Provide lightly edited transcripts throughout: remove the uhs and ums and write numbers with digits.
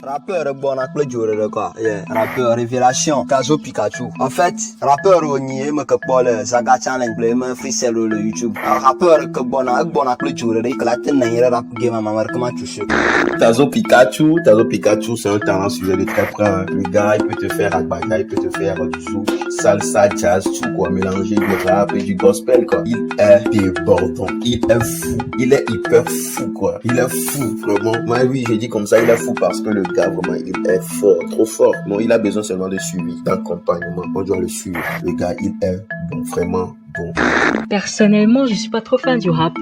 Rappeur bon à Claude quoi. Yeah. Rappeur révélation. Tazo Pikachu. En fait, rappeur au nié me que Paul Zaga Challenge play me freestyle le YouTube. Rappeur que bon à Claude que la tête n'a rap game à ma comment tu sais. Tazo Pikachu, c'est un talent suivi de très près. Le gars, il peut te faire Agbaga, il peut te faire du zouk, salsa, jazz, tout quoi, mélanger du rap et du gospel quoi. Il est débordant, il est fou, il est hyper fou quoi. Il est fou vraiment. Moi oui, je dis comme ça, il est fou parce que le gars vraiment il est fort, trop fort. Bon, il a besoin seulement de suivi, d'accompagnement. On doit le suivre. Le gars, il est bon, vraiment. Bon. Personnellement, je suis pas trop fan du rap,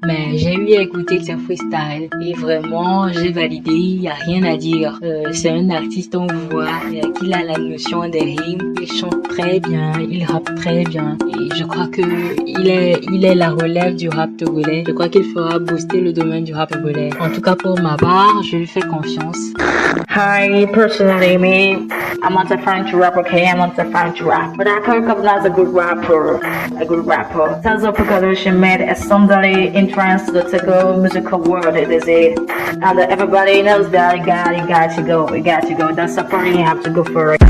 mais j'ai eu à écouter ses freestyles et vraiment, j'ai validé, il y a rien à dire. C'est un artiste, on voit, qu'il a la notion des rimes, il chante très bien, il rappe très bien et je crois que il est la relève du rap togolais. Je crois qu'il fera booster le domaine du rap togolais. En tout cas, pour ma part, je lui fais confiance. Hi, personally, me, I'm not a fan to rap, okay? I'm not a fan to rap, but I can recognize a good rapper. Tazo Pikachu made a suddenly entrance to the Tago musical world, it is it. And everybody knows that you got to go. That's a party you have to go for it.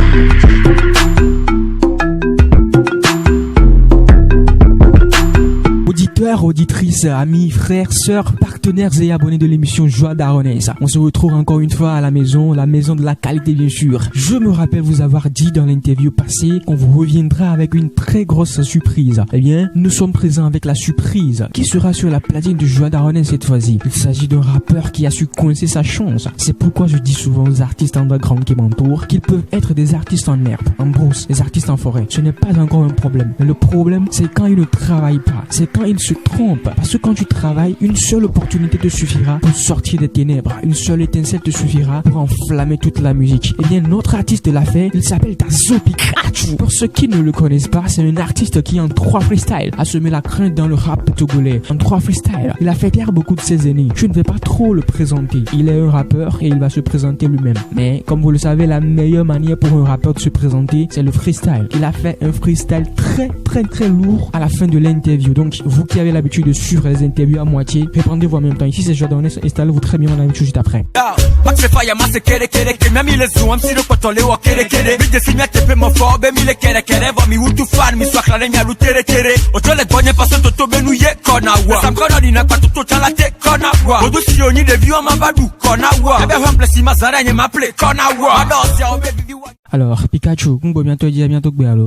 Auditeurs, auditrices, amis, frères, sœurs, partenaires et abonnés de l'émission Joie d'Aronnaise. On se retrouve encore une fois à la maison de la qualité bien sûr. Je me rappelle vous avoir dit dans l'interview passée qu'on vous reviendra avec une très grosse surprise. Eh bien, nous sommes présents avec la surprise qui sera sur la platine de Joie d'Aronnaise cette fois-ci. Il s'agit d'un rappeur qui a su coincer sa chance. C'est pourquoi je dis souvent aux artistes underground qui m'entourent qu'ils peuvent être des artistes en herbe, en brousse, des artistes en forêt. Ce n'est pas encore un problème. Mais le problème, c'est quand ils ne travaillent pas. C'est quand ils se trompent. Parce que quand tu travailles, une seule opportunité te suffira pour sortir des ténèbres. Une seule étincelle te suffira pour enflammer toute la musique. Eh bien, notre artiste l'a fait. Il s'appelle Tazo Pikachu. Pour ceux qui ne le connaissent pas, c'est un artiste qui en 3 freestyles a semé la crainte dans le rap togolais. En 3 freestyles, il a fait taire beaucoup de ses aînés. Je ne vais pas trop le présenter. Il est un rappeur et il va se présenter lui-même. Mais comme vous le savez, la meilleure manière pour un rappeur de se présenter, c'est le freestyle. Il a fait un freestyle très lourd à la fin de l'interview. Donc, vous qui avez l'habitude de suivre les interviews à moitié, répondez-vous en même temps. Ici, c'est Joie d'Aronnaise. Installez-vous très bien, on a une chose juste après. Alors, Pikachu,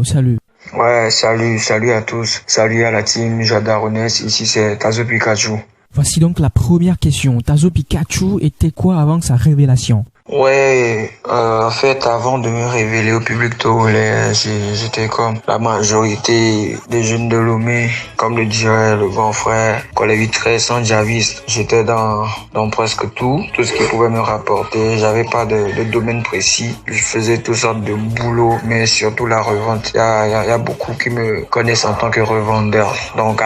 salut. Ouais, salut à tous. Salut à la team Joie d'Aronnaise. Ici, c'est Tazo Pikachu. Voici donc la première question. Tazo Pikachu était quoi avant sa révélation? Ouais, en fait, avant de me révéler au public togolais, j'étais comme la majorité des jeunes de Lomé, comme le dirait le grand frère, collègue très sans javiste. J'étais dans presque tout ce qui pouvait me rapporter. J'avais pas de domaine précis. Je faisais toutes sortes de boulot, mais surtout la revente. Il y a beaucoup qui me connaissent en tant que revendeur. Donc,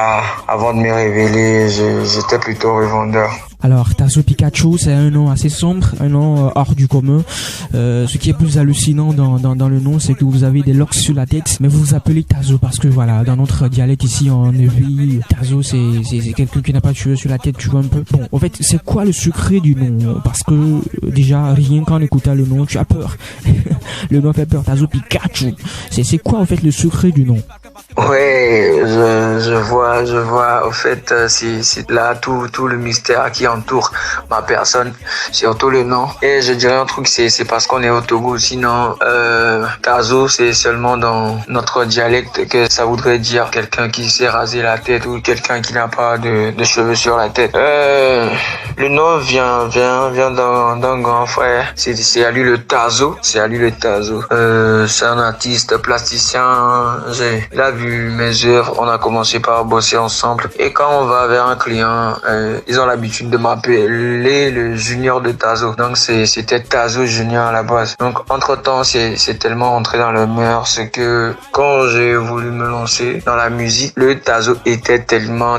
avant de me révéler, j'étais plutôt revendeur. Alors, Tazo Pikachu, c'est un nom assez sombre, un nom hors du commun. Ce qui est plus hallucinant dans le nom, c'est que vous avez des locks sur la tête, mais vous vous appelez Tazo parce que voilà, dans notre dialecte ici en Neville, Tazo c'est quelqu'un qui n'a pas de cheveux sur la tête, tu vois un peu. Bon, en fait, c'est quoi le secret du nom? Parce que déjà, rien qu'en écoutant le nom, tu as peur. Le nom fait peur, Tazo Pikachu. C'est quoi en fait le secret du nom? Ouais, je vois. Au fait, c'est là tout le mystère qui entoure ma personne, surtout le nom. Et je dirais un truc, c'est parce qu'on est au Togo. Sinon, Tazo, c'est seulement dans notre dialecte que ça voudrait dire quelqu'un qui s'est rasé la tête ou quelqu'un qui n'a pas de cheveux sur la tête. Le nom vient d'un grand frère. C'est à lui le Tazo. C'est un artiste plasticien. Il a vu mes œuvres, on a commencé par bosser ensemble. Et quand on va vers un client, ils ont l'habitude de m'appeler le junior de Tazo. Donc c'était Tazo Junior à la base. Donc entre-temps, c'est tellement entré dans le mœurs que quand j'ai voulu me lancer dans la musique, le Tazo était tellement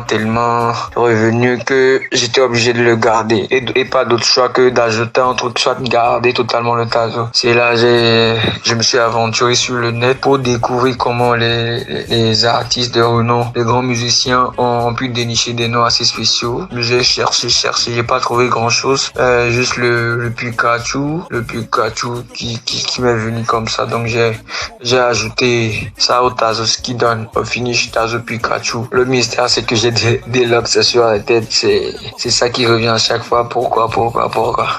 revenu que j'étais obligé de le garder et pas d'autre choix que d'ajouter un truc, soit de garder totalement le tazo. C'est là je me suis aventuré sur le net pour découvrir comment les artistes de renom, les grands musiciens ont pu dénicher des noms assez spéciaux. J'ai cherché, j'ai pas trouvé grand chose, juste le Pikachu qui m'est venu comme ça, donc j'ai ajouté ça au tazo, ce qui donne au finish tazo Pikachu. Le mystère c'est que j'ai des locks sur la tête, c'est ça qui revient à chaque fois, pourquoi.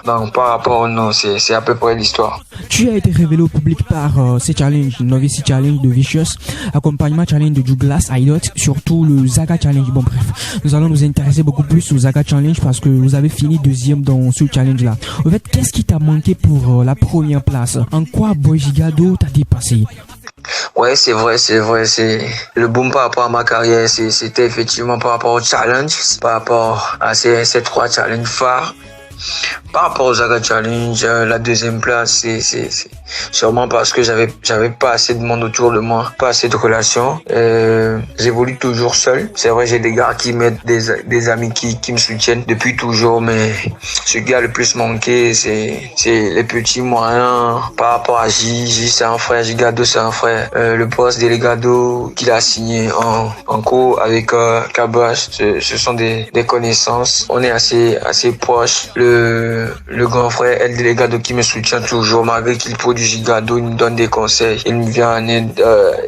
Donc par rapport au nom, c'est à peu près l'histoire. Tu as été révélé au public par ces challenges, Novice Challenge de Vicious, accompagnement challenge de Douglas Idot, surtout le Zaga Challenge. Bon bref, nous allons nous intéresser beaucoup plus au Zaga Challenge parce que vous avez fini deuxième dans ce challenge-là. En fait, qu'est-ce qui t'a manqué pour la première place? En quoi Boy Gigado t'a dépassé? Ouais, c'est vrai, c'est le boom par rapport à ma carrière, c'était effectivement par rapport au challenge, par rapport à ces 3 challenges phares. Par rapport au Zaga Challenge, la deuxième place, c'est sûrement parce que j'avais pas assez de monde autour de moi, pas assez de relations. J'évolue toujours seul. C'est vrai, j'ai des gars qui m'aident, des amis qui me soutiennent depuis toujours, mais ce qui a le plus manqué, c'est les petits moyens par rapport à J, c'est un frère, Gigado c'est un frère. Le boss Delegado qu'il a signé en co avec Kabash, ce sont des connaissances. On est assez proches. Le grand frère El Delegado qui me soutient toujours, malgré qu'il produit Gigado, il me donne des conseils, il me vient en aide.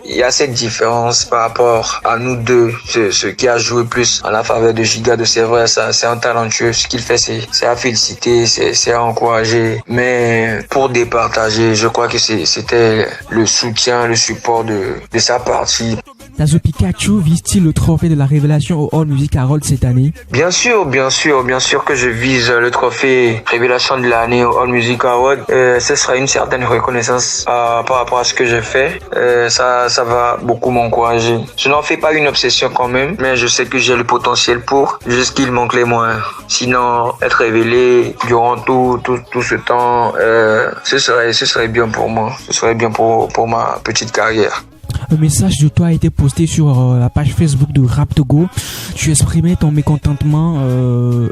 Il y a cette différence par rapport à nous deux, ce qui a joué plus en la faveur de Gigado. C'est vrai, ça, c'est un talentueux. Ce qu'il fait, c'est à féliciter, c'est à encourager. Mais pour départager, je crois que c'était le soutien, le support de sa partie. Tazo Pikachu vise-t-il le trophée de la révélation au All Music Award cette année? Bien sûr que je vise le trophée révélation de l'année au All Music Award. Ce sera une certaine reconnaissance par rapport à ce que j'ai fait. Ça va beaucoup m'encourager. Je n'en fais pas une obsession quand même, mais je sais que j'ai le potentiel pour, juste qu'il manque les moyens. Sinon, être révélé durant tout ce temps, ce serait bien pour moi. Ce serait bien pour ma petite carrière. Un message de toi a été posté sur la page Facebook de Rap Togo. Tu exprimais ton mécontentement,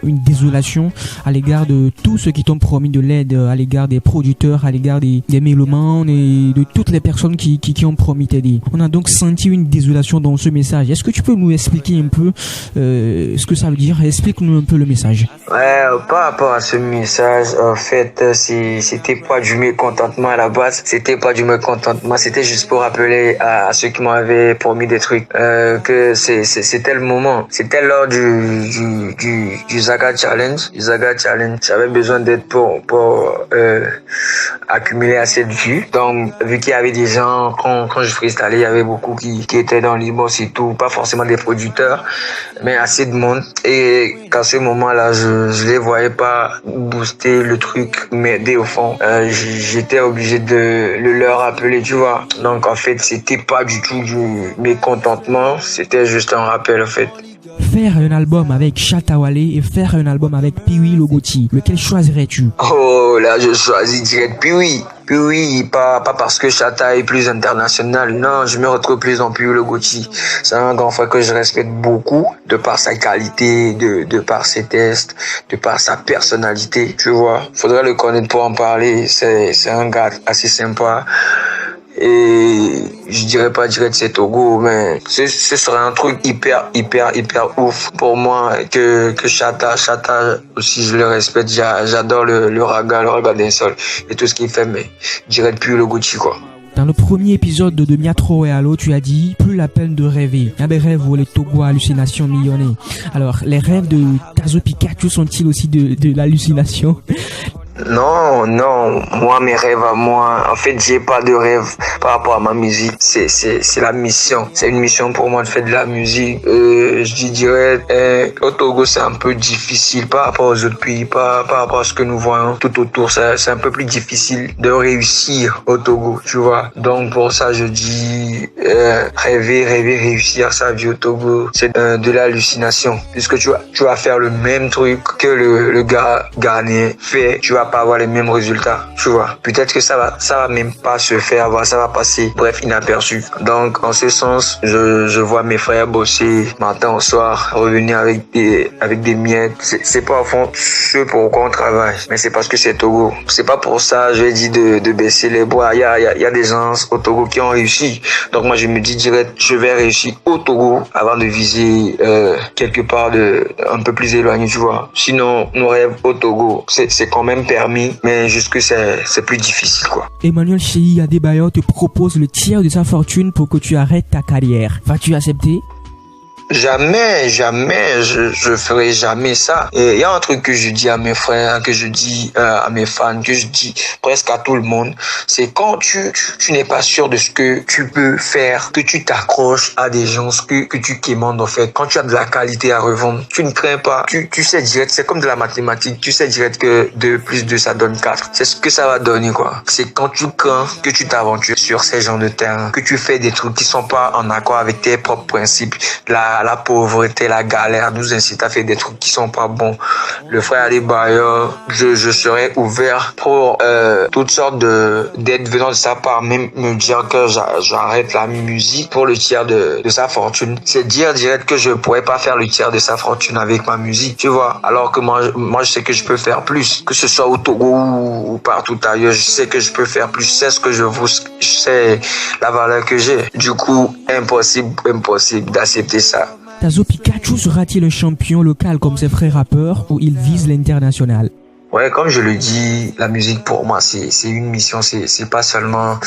une désolation à l'égard de tous ceux qui t'ont promis de l'aide, à l'égard des producteurs, à l'égard des mélomanes et de toutes les personnes qui ont promis t'aider. On a donc senti une désolation dans ce message. Est-ce que tu peux nous expliquer un peu ce que ça veut dire? Explique-nous un peu le message. Ouais, par rapport à ce message, en fait, c'était pas du mécontentement à la base. C'était pas du mécontentement. C'était juste pour rappeler à ceux qui m'avaient promis des trucs que c'était le moment. C'était lors du Zaga Challenge. J'avais besoin d'aide pour accumuler assez de vues. Donc, vu qu'il y avait des gens, quand je freestallais, il y avait beaucoup qui étaient dans l'e-boss et tout. Pas forcément des producteurs, mais assez de monde. Et qu'à ce moment-là, je les voyais pas booster le truc, m'aider au fond. J'étais obligé de leur appeler, tu vois. Donc, en fait, c'était pas du tout du mécontentement. C'était juste un rappel, en fait. Faire un album avec Shatta Wale et faire un album avec Piwi Logoti, lequel choisirais-tu? Oh, là, je choisis direct Piwi. Piwi, pas parce que Shatta est plus international. Non, je me retrouve plus en Piwi Logoti. C'est un grand frère que je respecte beaucoup, de par sa qualité, de par ses tests, de par sa personnalité, tu vois. Faudrait le connaître pour en parler. C'est un gars assez sympa. Et je dirais pas direct c'est Togo, mais ce serait un truc hyper ouf pour moi que Shatta aussi je le respecte, j'adore le raga d'un sol et tout ce qu'il fait, mais direct plus le Gucci quoi. Dans le premier épisode de Miatro et Allo, tu as dit plus la peine de rêver. Il y a des rêves où les Togo hallucinations millionnaires. Alors, les rêves de Tazo Pikachu sont-ils aussi de l'hallucination? Non, moi mes rêves à moi, en fait j'ai pas de rêve par rapport à ma musique, c'est la mission, c'est une mission pour moi de faire de la musique. Je dirais au Togo c'est un peu difficile par rapport aux autres pays, par rapport à ce que nous voyons tout autour, c'est un peu plus difficile de réussir au Togo, tu vois. Donc pour ça je dis rêver, réussir sa vie au Togo, c'est de l'hallucination, puisque tu vas faire le même truc que le gars ghanéen fait, tu vas pas avoir les mêmes résultats, tu vois. Peut-être que ça va même pas se faire, ça va passer, bref, inaperçu. Donc, en ce sens, je vois mes frères bosser matin au soir, revenir avec des miettes. C'est pas au fond ce pourquoi on travaille, mais c'est parce que c'est Togo. C'est pas pour ça, je vais dire de baisser les bras. Il y a des gens au Togo qui ont réussi. Donc moi, je me dis direct, je vais réussir au Togo avant de viser quelque part un peu plus éloigné, tu vois. Sinon, nos rêves au Togo, c'est quand même permis, mais jusque c'est plus difficile, quoi. Emmanuel Chei Adebayor te propose le tiers de sa fortune pour que tu arrêtes ta carrière. Vas-tu accepter? Jamais, je ferai jamais ça. Et il y a un truc que je dis à mes frères, que je dis à mes fans, que je dis presque à tout le monde, c'est quand tu n'es pas sûr de ce que tu peux faire, que tu t'accroches à des gens, que tu quémandes en fait. Quand tu as de la qualité à revendre, tu ne crains pas. Tu sais direct, c'est comme de la mathématique, tu sais direct que 2 plus 2 ça donne 4. C'est ce que ça va donner, quoi. C'est quand tu crains que tu t'aventures sur ces genres de terrain, que tu fais des trucs qui sont pas en accord avec tes propres principes. La pauvreté, la galère nous incite à faire des trucs qui sont pas bons. Le frère Adebayor, je serais ouvert pour toutes sortes d'aides venant de sa part, même me dire que j'arrête la musique pour le tiers de sa fortune. C'est dire direct que je pourrais pas faire le tiers de sa fortune avec ma musique, tu vois. Alors que moi je sais que je peux faire plus, que ce soit au Togo ou partout ailleurs, je sais que je peux faire plus, c'est ce que je sais la valeur que j'ai. Du coup, impossible d'accepter ça. Tazo Pikachu sera-t-il un champion local comme ses frères rappeurs ou il vise l'international? Ouais, comme je le dis, la musique pour moi c'est une mission, c'est pas seulement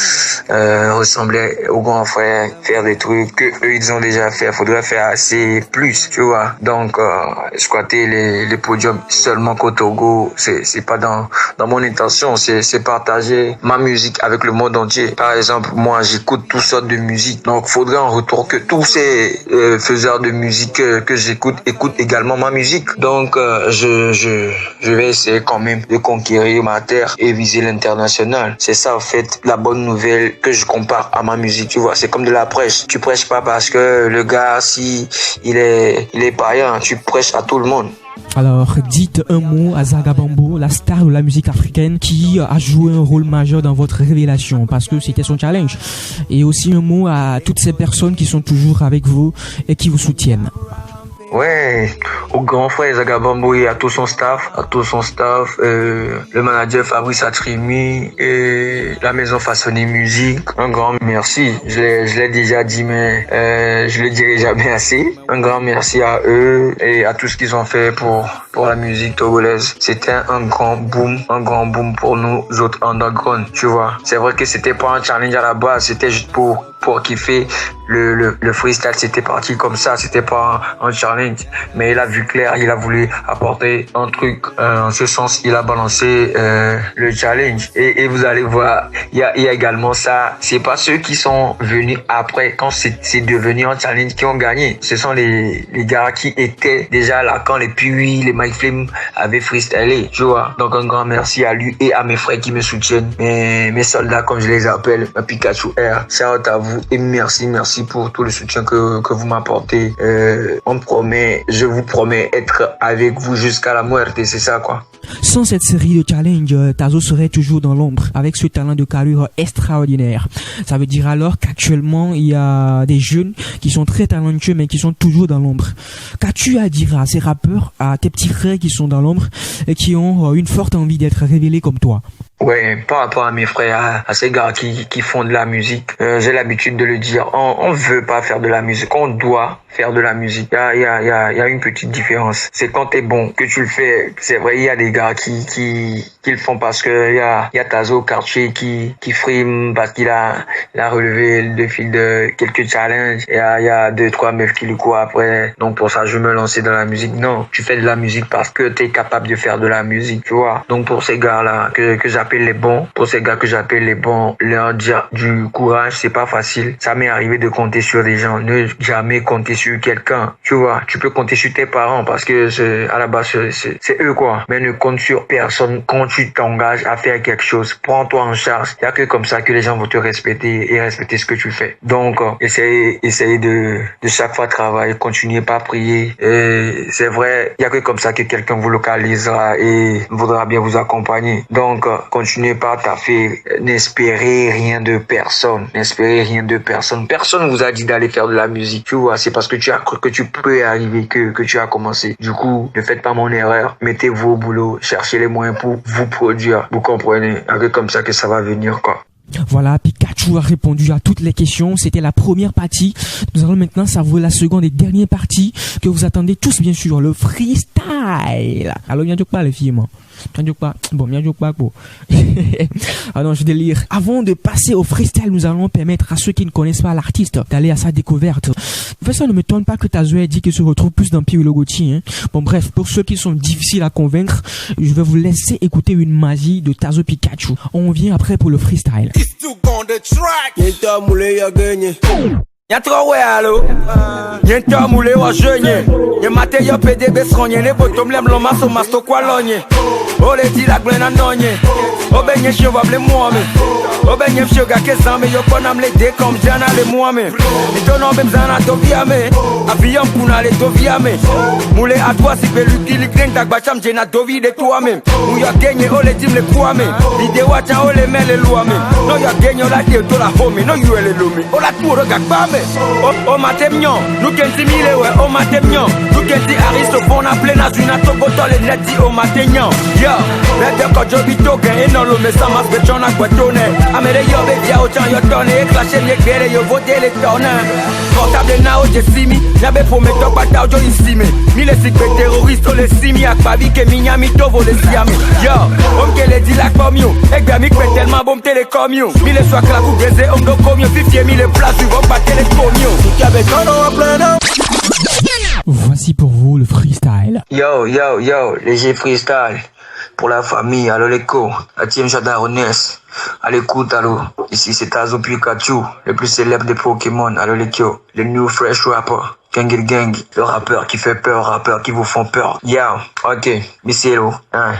ressembler aux grands frères, faire des trucs que eux ils ont déjà fait, faudrait faire assez plus, tu vois. Donc squatter les podiums seulement qu'au Togo, c'est pas dans mon intention, c'est partager ma musique avec le monde entier. Par exemple, moi j'écoute toutes sortes de musique, donc faudrait en retour que tous ces faiseurs de musique que j'écoute écoutent également ma musique. Donc je vais essayer quand même de conquérir ma terre et viser l'international. C'est ça en fait la bonne nouvelle que je compare à ma musique, tu vois. C'est comme de la prêche. Tu prêches pas parce que le gars si il est païen, tu prêches à tout le monde. Alors, dites un mot à Zaga Bambo, la star de la musique africaine qui a joué un rôle majeur dans votre révélation parce que c'était son challenge. Et aussi un mot à toutes ces personnes qui sont toujours avec vous et qui vous soutiennent. Ouais, au grand frère Zaga Bambo et à tout son staff, le manager Fabrice Atrimi et la maison Façonné Musique. Un grand merci. Je l'ai déjà dit, mais je le dirai jamais assez. Un grand merci à eux et à tout ce qu'ils ont fait pour la musique togolaise. C'était un grand boom pour nous autres underground, tu vois. C'est vrai que c'était pas un challenge à la base, c'était juste pour kiffer. Le freestyle, c'était parti comme ça, c'était pas un challenge, mais il a vu clair, il a voulu apporter un truc en ce sens, il a balancé le challenge et vous allez voir, il y a également ça, c'est pas ceux qui sont venus après quand c'est devenu un challenge qui ont gagné, ce sont les gars qui étaient déjà là quand les Piwi, les Mike Flame avaient freestylé, tu vois. Donc un grand merci à lui et à mes frères qui me soutiennent, mes soldats comme je les appelle, ma Pikachu Air, shout à vous et merci pour tout le soutien que vous m'apportez. Je vous promets être avec vous jusqu'à la muerte, c'est ça quoi. Sans cette série de challenges, Tazo serait toujours dans l'ombre avec ce talent de carrure extraordinaire. Ça veut dire alors qu'actuellement il y a des jeunes qui sont très talentueux mais qui sont toujours dans l'ombre. Qu'as-tu à dire à ces rappeurs, à tes petits frères qui sont dans l'ombre et qui ont une forte envie d'être révélés comme toi? Ouais, par rapport à mes frères, à ces gars qui font de la musique, j'ai l'habitude de le dire, on veut pas faire de la musique, on doit faire de la musique. Il y a une petite différence. C'est quand t'es bon que tu le fais. C'est vrai, il y a des gars qui le font parce que il y a Tazo Quartier qui frime parce qu'il a relevé le défi de quelques challenges. Il y a 2-3 meufs qui le courent après. Donc pour ça, je me lancer dans la musique. Non, tu fais de la musique parce que t'es capable de faire de la musique, tu vois. Donc pour ces gars-là que j'appelle les bons, leur dire du courage, c'est pas facile. Ça m'est arrivé de compter sur des gens. Ne jamais compter sur quelqu'un, tu vois. Tu peux compter sur tes parents parce que à la base c'est eux quoi. Mais ne compte sur personne quand tu tu t'engages à faire quelque chose, prends-toi en charge. Il y a que comme ça que les gens vont te respecter et respecter ce que tu fais. Donc, essayez de chaque fois travailler, continuez pas à prier. Et c'est vrai, il y a que comme ça que quelqu'un vous localisera et voudra bien vous accompagner. Donc, continuez pas à taffer. N'espérez rien de personne. N'espérez rien de personne. Personne vous a dit d'aller faire de la musique. Tu vois, c'est parce que tu as cru que tu peux y arriver que tu as commencé. Du coup, ne faites pas mon erreur. Mettez-vous au boulot. Cherchez les moyens pour vous produire. Vous comprenez? C'est comme ça que ça va venir, quoi. Voilà, Pikachu a répondu à toutes les questions. C'était la première partie. Nous allons maintenant savourer la seconde et dernière partie que vous attendez tous, bien sûr, le freestyle. Alors, bien sûr pas les filles, moi. Ah non, je délire. Avant de passer au freestyle, nous allons permettre à ceux qui ne connaissent pas l'artiste d'aller à sa découverte. En fait, ça ne m'étonne pas que Tazo ait dit qu'il se retrouve plus dans Pirlo Gauthier, hein. Bon, bref, pour ceux qui sont difficiles à convaincre, je vais vous laisser écouter une magie de Tazo Pikachu. On vient après pour le freestyle. Y'a trop ouais allo Y'a trop moulé wa jeune Y'a maté yo PDB sonye Ne botom lem lo maso masto kwa lonye O le di la glena nonye O benye chien va ble mwame O benye mshoga ke zame Yo konam le de kom jana le mwame Ni donon bem zana to viame Avion kuna le to viame Moulé à toi si pe luki li gren tak bacham jena to vi de toi même Ou ya genye o le dim le kwame Lide wacha o le mele luame No ya genye o la de to la home No you ele lumi O la tour gak bame Oh maté mignon, nous kenti mille ouais, oh maté mignon, nous kenti Aristophone a plein à une atobotole et dit oh maté mignon. Yo, les deux quand je bito gain et non le mais ça m'a fait j'en a quoi tourner. Amérique yo bébé au temps yo tourner, clasher les guerres yo voter les tourneurs. Portable na o je simi, n'abe pour me top bata yo ici mais. Mille cycle terroriste les simi ak babi que mignami to voler siami. Yo, on que les dit la comme yo, et bien mi tellement bon télécom yo. Mille soit que la coupe baiser on do comme yo, 50 mille places tu vas pas télécom yo. Voici pour vous le freestyle. Yo, léger freestyle. Pour la famille, allo l'écho, la team Jadaronès. À l'écoute, allo. Ici c'est Tazo Pikachu, le plus célèbre des Pokémon, allo l'écho. Le new fresh rapper. Gang, le rappeur qui fait peur, rappeur qui vous font peur. Yeah, ok, Misselo, hein.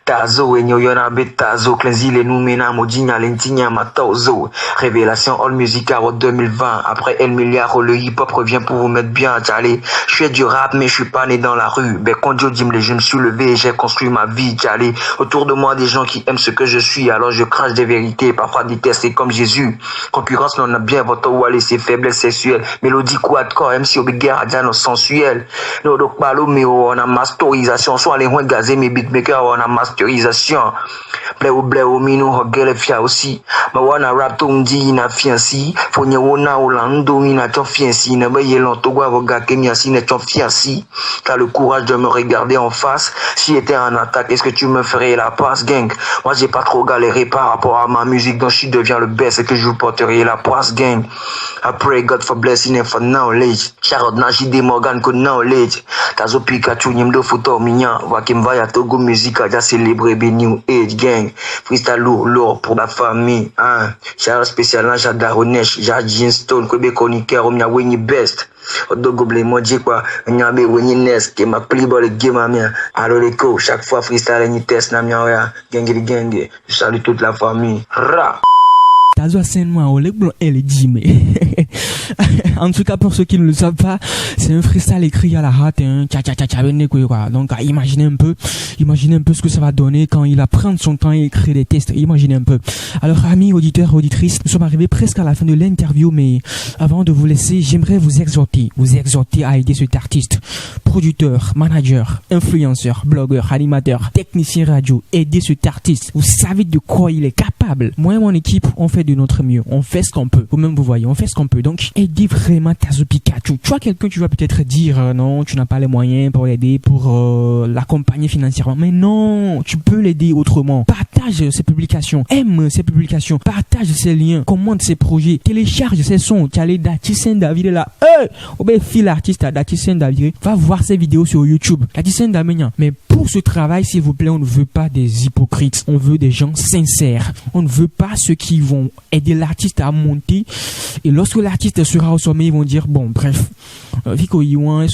Tazo, et Yonabe Tazo, Clenzi, les Noumena, Modina, Lentinia, Matozo. Révélation All Music Award 2020. Après El Milliard, le hip-hop revient pour vous mettre bien à Tchalé. Je fais du rap, mais je suis pas né dans la rue. Ben, quand Dieu dit je me suis levé, j'ai construit ma vie, Tchalé. Autour de moi, des gens qui aiment ce que je suis, alors je crache des vérités, parfois des tests, comme Jésus. Concurrence, non, on a bien votre wallet, c'est faiblesse sexuelle. Mélodie, quadcore, MC, guerre à sensuel. Nous donc parlons mais on a masterisation. Soit les moins gazés mais beatmaker on a masterisation. Blé au mino regale fia aussi. Mais on a rap tout dit na fianci. Faut n'y on a Orlando ina ton fianci. Na baye longtemps voga Kenya si na ton fianci. T'as le courage de me regarder en face. Si était en attaque est-ce que tu me ferais la passe gang? Moi j'ai pas trop galéré par rapport à ma musique donc je deviens le best et que je vous porterai la passe gang. I pray God for blessing and for knowledge. Charlotte Najide Morgan ko knowledge. Tazo Pikachu nyimdo photo mignon. Wakimva ya Togo musique a célébrer be new age gang. Freestyle lourd pour la famille. Hein. Charlotte spécial na Jadaronesh. Jadjin Stone kwebe chroniqueur omnya wenyi best. Odogo ble moji quoi. Nyabe wenyi nes. Ke ma plibo le game amien. Alors les co chaque fois freestyle ni test na mia ya. Gang. Je salue toute la famille. Ra. Tazo a sainement au blanc et le Jimé. En tout cas, pour ceux qui ne le savent pas, c'est un freestyle écrit à la hâte, hein. Donc, imaginez un peu ce que ça va donner quand il va prendre son temps et écrire des tests. Imaginez un peu. Alors, amis, auditeurs, auditrices, nous sommes arrivés presque à la fin de l'interview, mais avant de vous laisser, j'aimerais vous exhorter à aider cet artiste, producteur, manager, influenceur, blogueur, animateur, technicien radio. Aidez cet artiste. Vous savez de quoi il est capable. Moi et mon équipe, on fait de notre mieux. On fait ce qu'on peut. Vous-même, vous voyez, on fait ce qu'on peut. Donc, aidez vraiment Tazo Pikachu. Tu vois quelqu'un, tu vas peut-être dire non, tu n'as pas les moyens pour l'aider, pour l'accompagner financièrement. Mais non, tu peux l'aider autrement. Partage ses publications, aime ses publications, partage ses liens, commente ses projets, télécharge ses sons. Tu as les Datisen David là. File l'artiste à Datisen David. Va voir ses vidéos sur YouTube. Datisen David. Mais pour ce travail, s'il vous plaît, on ne veut pas des hypocrites. On veut des gens sincères. On ne veut pas ceux qui vont aider l'artiste à monter. Et lorsque l'artiste sera au sommet, ils vont dire, bon, bref, Vico Yuan,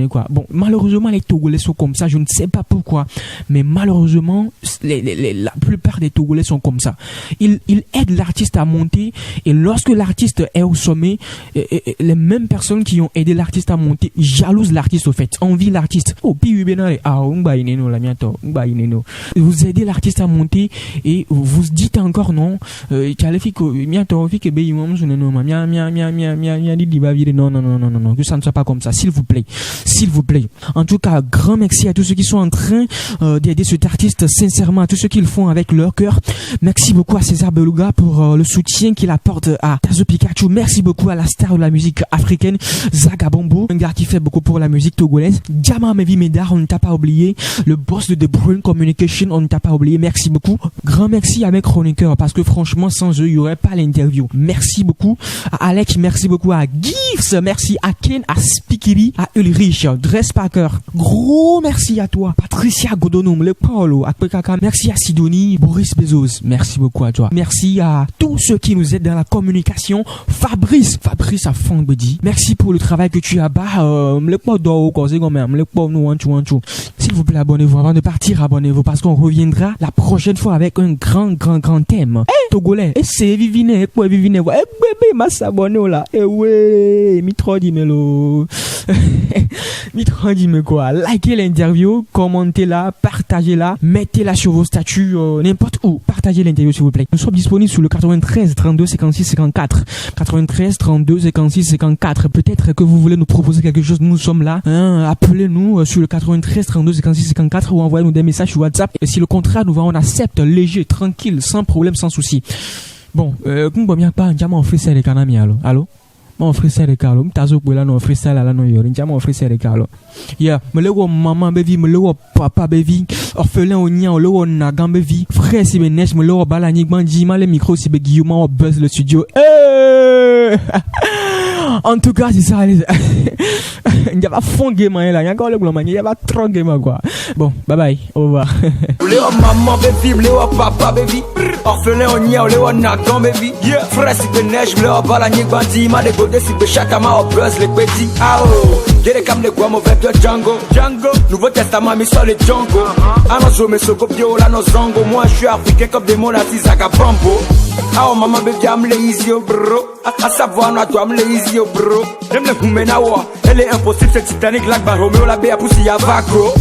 quoi. Bon, malheureusement, les Togolais sont comme ça. Je ne sais pas pourquoi, mais malheureusement, la plupart des Togolais sont comme ça. Ils aident l'artiste à monter, et lorsque l'artiste est au sommet, les mêmes personnes qui ont aidé l'artiste à monter jalousent l'artiste, au fait, envient l'artiste. Oh, vous aidez l'artiste à monter et vous dites encore non, non, que ça ne soit pas comme ça, s'il vous plaît. En tout cas, grand merci à tous ceux qui sont en train d'aider cet artiste, sincèrement, à tous ceux qui le font avec leur cœur. Merci beaucoup à César Beluga pour le soutien qu'il apporte à Tazo Pikachu. Merci beaucoup à la star de la musique africaine, Zaga Bombo, un gars qui fait beaucoup pour la musique togolaise. Diamant Mevi Medar, on ne t'a pas oublié. Le boss de The Brain Communication, on ne t'a pas oublié. Merci beaucoup. Grand merci à mes chroniqueurs, parce que franchement, sans eux, il n'y aurait pas l'interview. Merci beaucoup à Alex, merci beaucoup à Gifs, merci à Ken, à Spikiri, à Ulrich, Dress Parker. Gros merci à toi. Patricia Godonum, le Paolo, à Pekaka. Merci à Sidonie, Boris Bezos. Merci beaucoup à toi. Merci à tous ceux qui nous aident dans la communication. Fabrice à Fongbedi. Merci pour le travail que tu as bas. S'il vous plaît, abonnez-vous. Avant de partir, abonnez-vous, parce qu'on reviendra la prochaine fois avec un grand thème. Togolais. C'est Vivine, quoi, Vivine. Bébé, ma s'abonne là. Ouais, mitro dimelo. Mitro dime quoi. Likez l'interview, commentez-la, partagez-la, mettez-la sur vos statuts, n'importe où. Partagez l'interview, s'il vous plaît. Nous sommes disponibles sur le 93 32 56 54. 93 32 56 54. Peut-être que vous voulez nous proposer quelque chose. Nous sommes là. Appelez-nous sur le 93 32 56 54 ou envoyez-nous des messages sur WhatsApp. Et si le contrat nous va, on accepte, léger, tranquille, sans problème, sans souci. Bon, on freestyle les canami, allô? Mon freestyle les Carlo, m'tazo là non freestyle là non yori, mon freestyle les Carlo. Yeah, me le wo maman baby, me le wo papa baby, orphelin au nia, le wo nagam baby, frère si benesh, me le wo balani bandji, mal le micro si be Guillaume, on buzz le studio. En tout cas, c'est ça. Il y a pas fond game là, il y a encore le global, il y a pas trop game quoi. Bon, bye bye, au revoir. Le maman baby, le papa baby, orphelin au nia, le nagam baby, frère si benesh, le balani bandji, mal le si be chaque ma au buzz les petits. Ah oh, j'ai les cam les guamo avec de Django, Nouveau Testament mis sur les Django. Ah non, je me soko bio là nos zongo. Moi je suis africain comme des monastis Zaga Bombo. Ah oh maman baby I'm lazy oh bro. À savoir non toi I'm lazy oh bro. J'aime le humena wa. Elle est impossible c'est Titanic like ba Romeo la béa poussi à vago.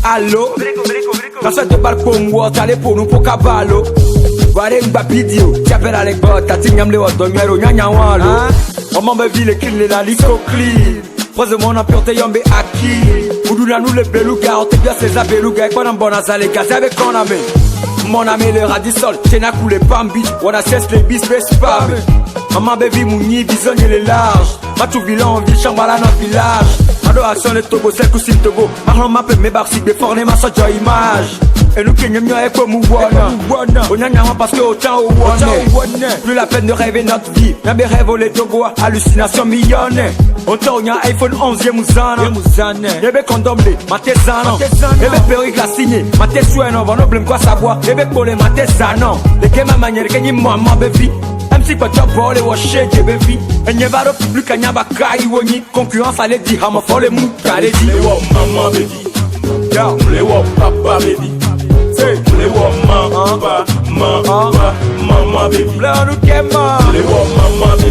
Allo, dans cette balcon moi t'allais pour nous pour caballo. Guarde un video, ti appelle avec bot, t'as nyam le wa domero nyanya walo. Maman baby le kill la disco clean. Pose mon empion te yombe aki. Oudoula nous le beluga, on te bien ses abeluga. Et quoi dans bon azale gazé avec mon ami. Mon ami le radisol, t'ena coulé pambi. On a cesse les bis spam. Maman baby mouni, bisogne les larges. Matou vilan, ville chambala dans le village. Adoration le togo, c'est coussin togo. Marlon m'appelle mes barres si déforné ma soja image. Et nous qui n'aimons pas comme Mouwana. On y a parce que autant au Wane. Plus la peine de rêver notre vie. N'a pas rêvé les Togo, hallucination millionnaire. Autant y a iPhone 11e Mouzana. Y'a condom les matésano. Y'a périg la signé. Maté souhait non, va blême quoi savoir. Y'a pour les matésano. Les games à manière que ni maman baby. Même si pas de bol et wash j'ai baby. Et n'y a pas plus qu'à n'y a pas caille ou ni concurrence à l'édit. Hama folle mou carré dit. Les wop maman baby. Yeah, les wop papa baby. Les wop mama baby. Mama baby. Les wop mama baby.